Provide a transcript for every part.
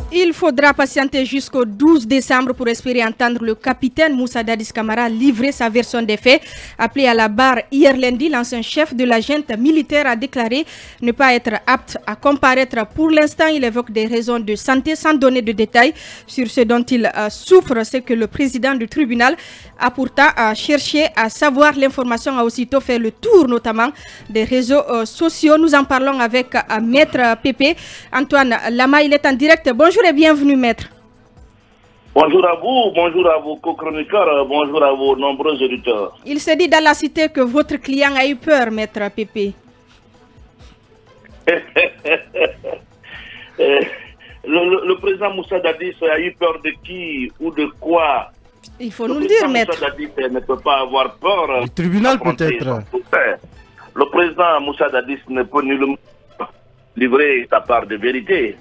Il faudra patienter jusqu'au 12 décembre pour espérer entendre le capitaine Moussa Dadis Camara livrer sa version des faits. Appelé à la barre hier lundi, l'ancien chef de la junte militaire a déclaré ne pas être apte à comparaître. Pour l'instant, il évoque des raisons de santé sans donner de détails sur ce dont il souffre. C'est que le président du tribunal a pourtant cherché à savoir. L'information a aussitôt fait le tour, notamment des réseaux sociaux. Nous en parlons avec Maître Pépé. Antoine Lama, il est en direct. Bonjour et bienvenue, Maître. Bonjour à vos co-chroniqueurs, bonjour à vos nombreux auditeurs. Il s'est dit dans la cité que votre client a eu peur, Maître Pépé. Le président Moussa Dadis a eu peur de qui ou de quoi? Il faut nous le dire, Maître. Moussa Dadis ne peut pas avoir peur. Le tribunal peut-être. Le président Moussa Dadis ne peut nullement livrer sa part de vérité.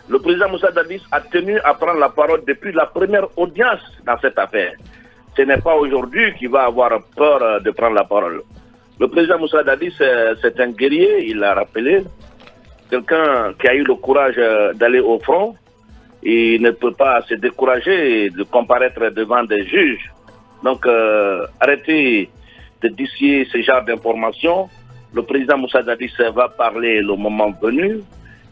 Le président Moussa Dadis a tenu à prendre la parole depuis la première audience dans cette affaire. Ce n'est pas aujourd'hui qu'il va avoir peur de prendre la parole. Le président Moussa Dadis, c'est un guerrier, il l'a rappelé, quelqu'un qui a eu le courage d'aller au front. Il ne peut pas se décourager de comparaître devant des juges. Donc, arrêtez de distiller ce genre d'informations. Le président Moussa Dadis va parler le moment venu.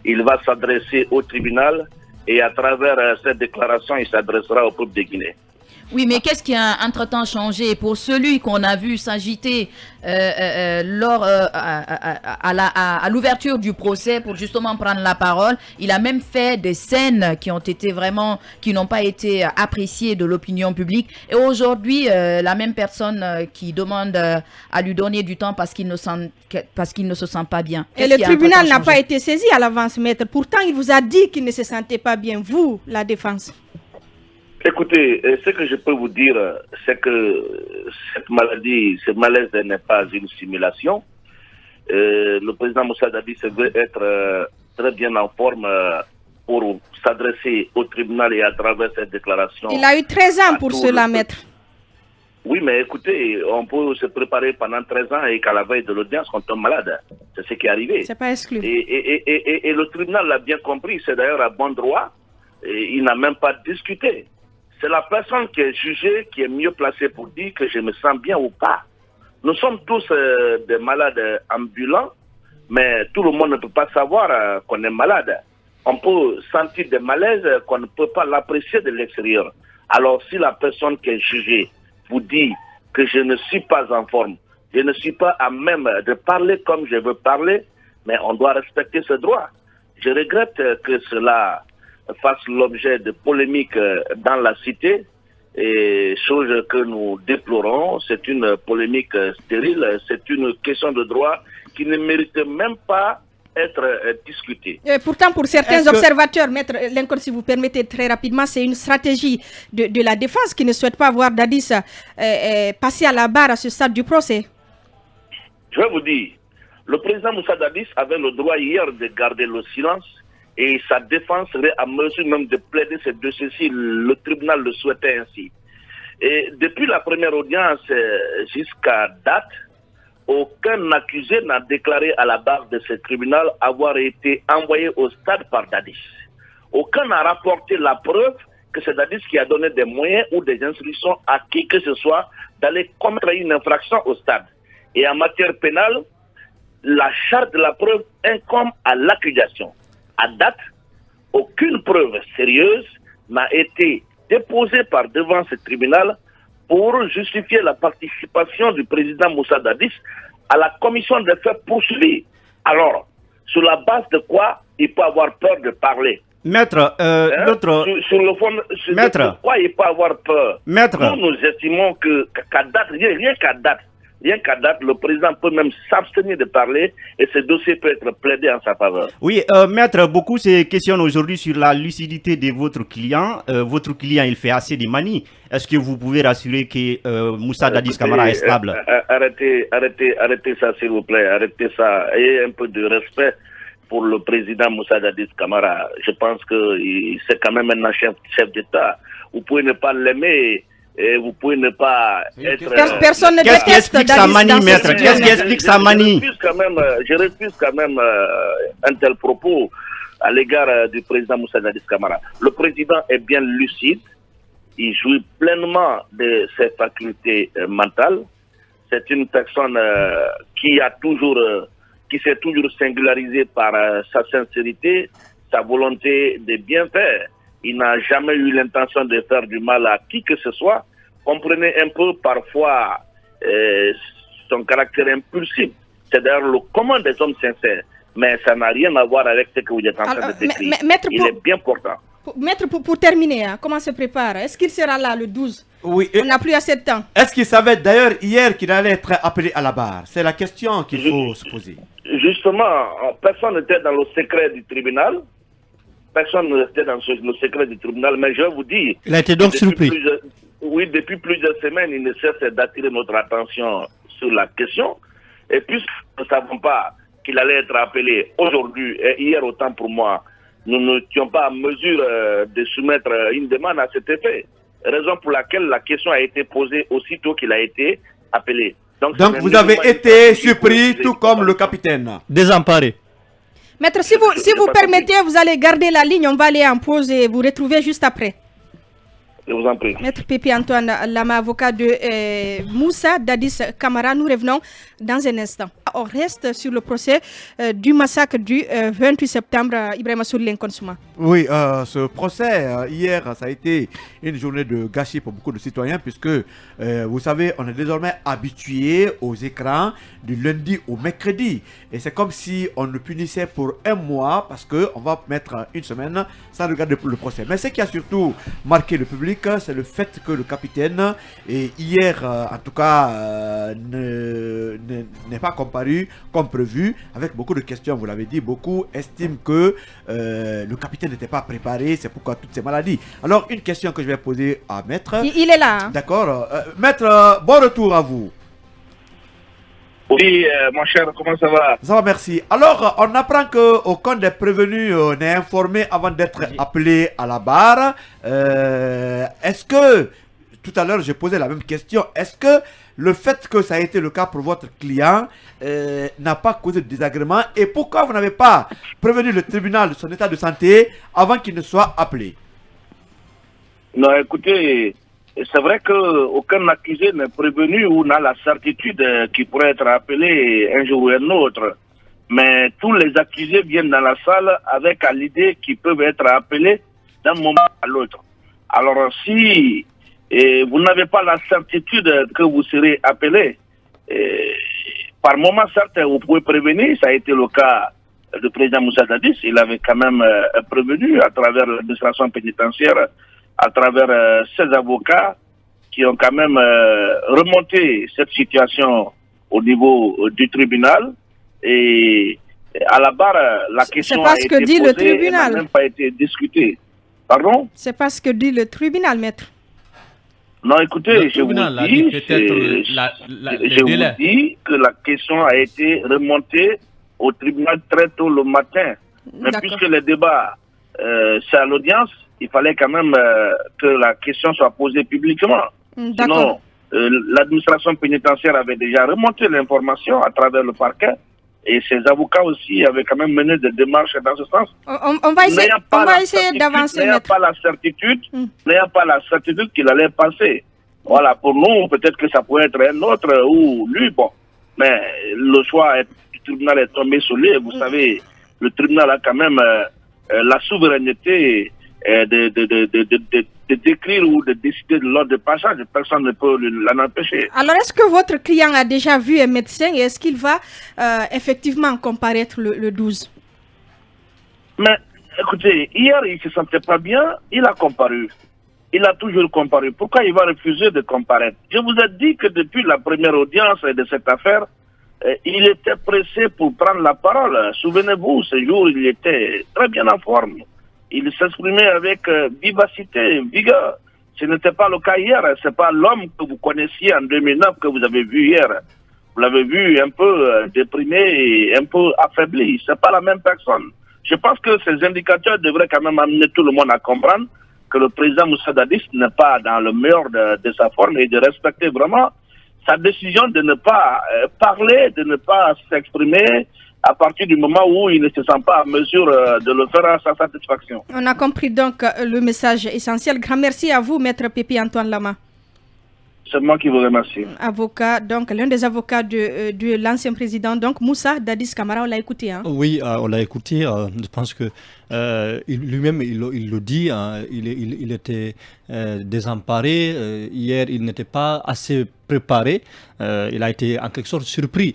Il va s'adresser au tribunal et à travers cette déclaration, il s'adressera au peuple de Guinée. Oui, mais qu'est-ce qui a entre-temps changé pour celui qu'on a vu s'agiter lors à l'ouverture du procès pour justement prendre la parole? Il a même fait des scènes qui n'ont pas été appréciées de l'opinion publique. Et aujourd'hui, la même personne qui demande à lui donner du temps parce qu'il ne se sent pas bien. Et le tribunal n'a pas été saisi à l'avance, Maître. Pourtant, il vous a dit qu'il ne se sentait pas bien, vous, la défense. Écoutez, ce que je peux vous dire, c'est que cette maladie, ce malaise n'est pas une simulation. Le président Moussa Dadis veut être très bien en forme pour s'adresser au tribunal et à travers cette déclaration. Il a eu 13 ans pour cela, Maître. Oui, mais écoutez, on peut se préparer pendant 13 ans et qu'à la veille de l'audience, on tombe malade. C'est ce qui est arrivé. C'est pas exclu. Et le tribunal l'a bien compris, c'est d'ailleurs à bon droit. Et il n'a même pas discuté. C'est la personne qui est jugée qui est mieux placée pour dire que je me sens bien ou pas. Nous sommes tous des malades ambulants, mais tout le monde ne peut pas savoir qu'on est malade. On peut sentir des malaises qu'on ne peut pas l'apprécier de l'extérieur. Alors si la personne qui est jugée vous dit que je ne suis pas en forme, je ne suis pas à même de parler comme je veux parler, mais on doit respecter ce droit. Je regrette que cela fasse l'objet de polémiques dans la cité, et chose que nous déplorons. C'est une polémique stérile, c'est une question de droit qui ne mérite même pas être discutée. Et pourtant, pour certains observateurs, Maître Lencourt, si vous permettez très rapidement, c'est une stratégie de la défense qui ne souhaite pas voir Dadis passer à la barre à ce stade du procès. Je vais vous dire, le président Moussa Dadis avait le droit hier de garder le silence et sa défense serait à mesure même de plaider ces dossiers-ci. Le tribunal le souhaitait ainsi. Et depuis la première audience jusqu'à date, aucun accusé n'a déclaré à la barre de ce tribunal avoir été envoyé au stade par Dadis. Aucun n'a rapporté la preuve que c'est Dadis qui a donné des moyens ou des instructions à qui que ce soit d'aller commettre une infraction au stade. Et en matière pénale, la charge de la preuve incombe à l'accusation. À date, aucune preuve sérieuse n'a été déposée par devant ce tribunal pour justifier la participation du président Moussa Dadis à la commission des faits poursuivis. Alors, sur la base de quoi il peut avoir peur de parler? Maître, sur le fond, Maître, de quoi il peut avoir peur? Maître, nous estimons qu'à date, rien qu'à date, le président peut même s'abstenir de parler et ce dossier peut être plaidé en sa faveur. Oui, Maître, beaucoup se questionnent aujourd'hui sur la lucidité de votre client. Votre client, il fait assez de manies. Est-ce que vous pouvez rassurer que Moussa Dadis Camara est stable? Arrêtez ça, s'il vous plaît. Arrêtez ça. Ayez un peu de respect pour le président Moussa Dadis Camara. Je pense que c'est quand même un chef d'État. Vous pouvez ne pas l'aimer. Et vous pouvez ne pas être... Personne ne déteste. Qu'est-ce qui explique sa manie, Maître? Qu'est-ce qui explique sa manie? Je refuse quand même un tel propos. à l'égard du président Moussa Dadis Camara. Le président est bien lucide, il jouit pleinement de ses facultés mentales. C'est une personne qui s'est toujours singularisée par sa sincérité, sa volonté de bien faire. Il n'a jamais eu l'intention de faire du mal à qui que ce soit. Comprenez un peu parfois son caractère impulsif. C'est d'ailleurs le commun des hommes sincères. Mais ça n'a rien à voir avec ce que vous êtes en train de décrire. Il est bien portant. Maître, pour terminer, hein, comment se prépare? Est-ce qu'il sera là le 12? Oui. On n'a plus assez de temps. Est-ce qu'il savait d'ailleurs hier qu'il allait être appelé à la barre? C'est la question qu'il faut se poser. Justement, personne n'était dans le secret du tribunal. Personne n'était dans le secret du tribunal. Mais je vous dis... Il a été donc surpris. Depuis plusieurs semaines, il ne cesse d'attirer notre attention sur la question. Et puisque nous ne savons pas qu'il allait être appelé aujourd'hui et hier, autant pour moi, nous n'étions pas en mesure de soumettre une demande à cet effet. Raison pour laquelle la question a été posée aussitôt qu'il a été appelé. Donc vous avez été surpris, tout comme le capitaine. Désemparé. Maître, si vous permettez, vous allez garder la ligne. On va aller en pause et vous retrouver juste après. Je vous en prie. Maître Pépi Antoine Lama, avocat de Moussa Dadis Camara. Nous revenons dans un instant. On reste sur le procès du massacre du 28 septembre Ibrahima Soulien Konsouma. Oui, ce procès, hier, ça a été une journée de gâchis pour beaucoup de citoyens puisque, vous savez, on est désormais habitué aux écrans du lundi au mercredi. Et c'est comme si on nous punissait pour un mois parce qu'on va mettre une semaine sans regarder le procès. Mais ce qui a surtout marqué le public, c'est le fait que le capitaine, et hier, en tout cas, n'est pas comparu comme prévu, avec beaucoup de questions, vous l'avez dit, beaucoup estiment que le capitaine n'était pas préparé, c'est pourquoi toutes ces maladies. Alors, une question que je vais poser à Maître. Il est là. Hein? D'accord. Maître, bon retour à vous. Oui, mon cher, comment ça va? Ça va, merci. Alors, on apprend qu'aucun des prévenus n'est informé avant d'être appelé à la barre. Est-ce que, tout à l'heure, j'ai posé la même question, est-ce que le fait que ça a été le cas pour votre client n'a pas causé de désagrément? Et pourquoi vous n'avez pas prévenu le tribunal de son état de santé avant qu'il ne soit appelé? Non, écoutez, c'est vrai qu'aucun accusé n'est prévenu ou n'a la certitude qu'il pourrait être appelé un jour ou un autre. Mais tous les accusés viennent dans la salle avec à l'idée qu'ils peuvent être appelés d'un moment à l'autre. Alors si vous n'avez pas la certitude que vous serez appelé, par moment, certes, vous pouvez prévenir. Ça a été le cas du président Moussa Dadis. Il avait quand même prévenu à travers l'administration pénitentiaire, à travers ses avocats qui ont quand même remonté cette situation au niveau du tribunal. Et à la barre, la question a été posée, le tribunal n'a même pas été discutée. Pardon? C'est pas ce que dit le tribunal, maître. Non, écoutez, je vous dis que la question a été remontée au tribunal très tôt le matin. Mais puisque le débat, c'est à l'audience, il fallait quand même que la question soit posée publiquement. Sinon, l'administration pénitentiaire avait déjà remonté l'information à travers le parquet. Et ses avocats aussi avaient quand même mené des démarches dans ce sens. On va essayer d'avancer. N'ayant pas la certitude qu'il allait passer. Voilà, pour nous, peut-être que ça pourrait être un autre ou lui, bon. Mais le choix du tribunal est tombé sur lui. Vous savez, le tribunal a quand même la souveraineté de décrire ou de décider de l'ordre de passage. Personne ne peut l'en empêcher. Alors, est-ce que votre client a déjà vu un médecin et est-ce qu'il va effectivement comparaître le 12? Mais, écoutez, hier, il ne se sentait pas bien, il a comparu. Il a toujours comparu. Pourquoi il va refuser de comparaître? Je vous ai dit que depuis la première audience de cette affaire, il était pressé pour prendre la parole. Souvenez-vous, ce jour, il était très bien en forme. Il s'exprimait avec vivacité, vigueur. Ce n'était pas le cas hier. Ce n'est pas l'homme que vous connaissiez en 2009 que vous avez vu hier. Vous l'avez vu un peu déprimé et un peu affaibli. Ce n'est pas la même personne. Je pense que ces indicateurs devraient quand même amener tout le monde à comprendre que le président Moussa Dadis n'est pas dans le meilleur de sa forme et de respecter vraiment sa décision de ne pas parler, de ne pas s'exprimer, à partir du moment où il ne se sent pas en mesure de le faire à sa satisfaction. On a compris donc le message essentiel. Grand merci à vous, Maître Pépi Antoine Lama. C'est moi qui vous remercie. Avocat, donc l'un des avocats de l'ancien président, donc Moussa Dadis Camara, on l'a écouté. Hein? Oui, on l'a écouté. Je pense que lui-même, il le dit, hein, il était désemparé. Hier, il n'était pas assez préparé. Il a été en quelque sorte surpris.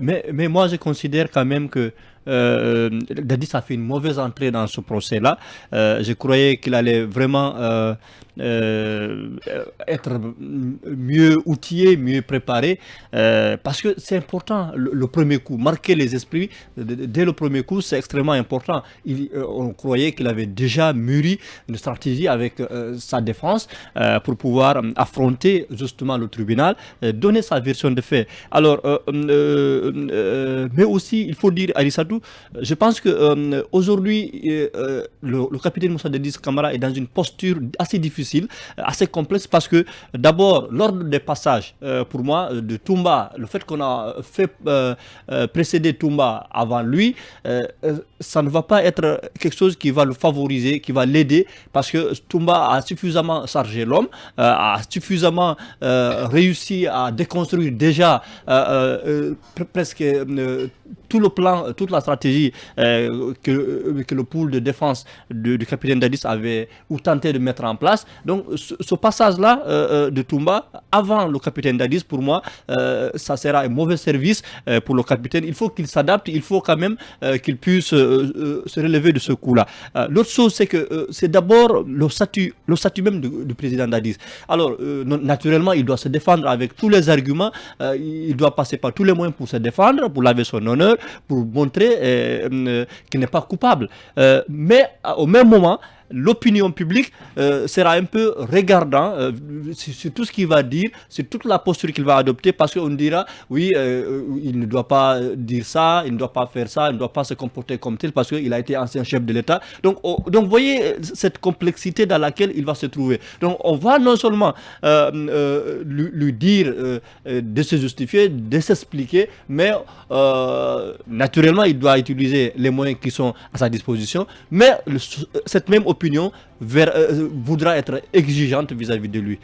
Mais moi, je considère quand même que Dadis a fait une mauvaise entrée dans ce procès-là. Je croyais qu'il allait vraiment être mieux outillé, mieux préparé, parce que c'est important le premier coup, marquer les esprits dès le premier coup, c'est extrêmement important. On croyait qu'il avait déjà mûri une stratégie avec sa défense pour pouvoir affronter justement le tribunal, donner sa version de fait. Alors, mais aussi, il faut dire, Arissatou, je pense que aujourd'hui, le capitaine Moussa Dadis Camara est dans une posture assez difficile, assez complexe, parce que d'abord, l'ordre des passages, pour moi, de Toumba, le fait qu'on a fait précéder Toumba avant lui, ça ne va pas être quelque chose qui va le favoriser, qui va l'aider, parce que Toumba a suffisamment chargé l'homme, a suffisamment réussi à déconstruire déjà presque tout le plan, toute la stratégie que le pool de défense du capitaine Dadis avait ou tenté de mettre en place. Donc ce passage-là de Toumba avant le capitaine Dadis, pour moi, ça sera un mauvais service pour le capitaine. Il faut qu'il s'adapte, il faut quand même qu'il puisse se relever de ce coup-là. L'autre chose, c'est que c'est d'abord le statut même du président Dadis. Alors, naturellement, il doit se défendre avec tous les arguments, il doit passer par tous les moyens pour se défendre, pour laver son honneur, pour montrer qu'il n'est pas coupable. Mais au même moment, l'opinion publique sera un peu regardant sur tout ce qu'il va dire, sur toute la posture qu'il va adopter, parce qu'on dira, oui, il ne doit pas dire ça, il ne doit pas faire ça, il ne doit pas se comporter comme tel, parce qu'il a été ancien chef de l'État. Donc, vous voyez cette complexité dans laquelle il va se trouver. Donc, on va non seulement lui dire de se justifier, de s'expliquer, mais naturellement, il doit utiliser les moyens qui sont à sa disposition, mais cette même opinion voudra être exigeante vis-à-vis de lui.